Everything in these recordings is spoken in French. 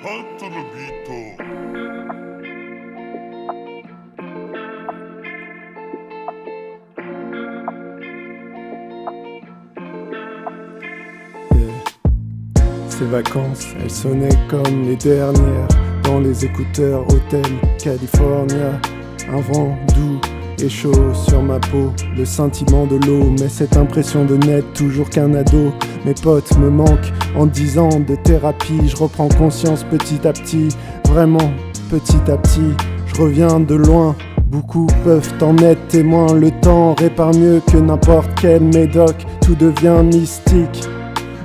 Panto no Beat. Ces vacances, elles sonnaient comme les dernières. Dans les écouteurs, hôtel California. Un vent doux et chaud sur ma peau, le sentiment de l'eau, mais cette impression de n'être toujours qu'un ado. Mes potes me manquent en 10 ans de thérapie. Je reprends conscience petit à petit, vraiment petit à petit. Je reviens de loin, beaucoup peuvent en être témoins. Le temps répare mieux que n'importe quel médoc, tout devient mystique.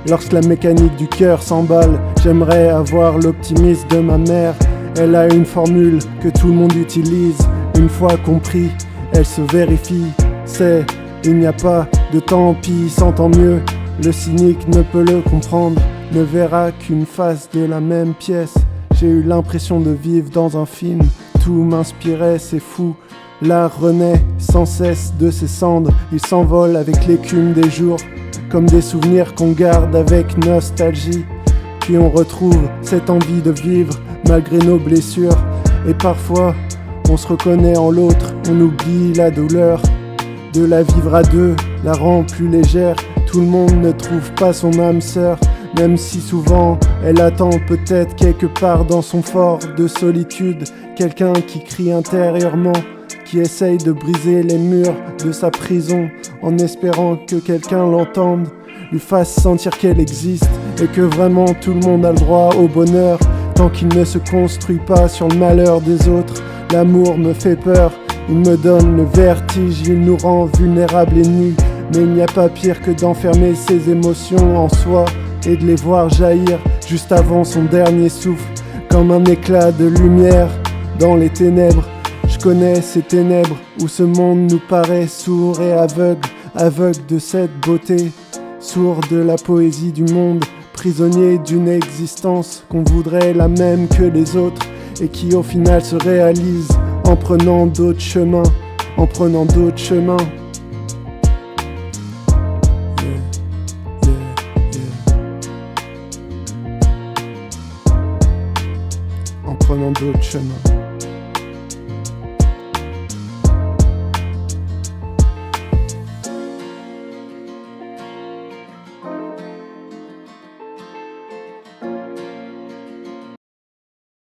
Lorsque la mécanique du cœur s'emballe, j'aimerais avoir l'optimisme de ma mère. Elle a une formule que tout le monde utilise. Une fois compris, elle se vérifie. C'est, il n'y a pas de tant pis sans tant mieux. Le cynique ne peut le comprendre, ne verra qu'une face de la même pièce. J'ai eu l'impression de vivre dans un film. Tout m'inspirait, c'est fou. L'art renaît sans cesse de ses cendres. Il s'envole avec l'écume des jours, comme des souvenirs qu'on garde avec nostalgie. Puis on retrouve cette envie de vivre malgré nos blessures. Et parfois, on se reconnaît en l'autre, on oublie la douleur. De la vivre à deux, la rend plus légère. Tout le monde ne trouve pas son âme sœur, même si souvent elle attend peut-être quelque part dans son fort de solitude. Quelqu'un qui crie intérieurement, qui essaye de briser les murs de sa prison, en espérant que quelqu'un l'entende, lui fasse sentir qu'elle existe et que vraiment tout le monde a le droit au bonheur, tant qu'il ne se construit pas sur le malheur des autres. L'amour me fait peur, il me donne le vertige, il nous rend vulnérables et nus. Mais il n'y a pas pire que d'enfermer ses émotions en soi et de les voir jaillir juste avant son dernier souffle, comme un éclat de lumière dans les ténèbres. Je connais ces ténèbres où ce monde nous paraît sourd et aveugle, aveugle de cette beauté, sourd de la poésie du monde, prisonnier d'une existence qu'on voudrait la même que les autres et qui au final se réalise en prenant d'autres chemins, en prenant d'autres chemins. En prenant d'autres chemins.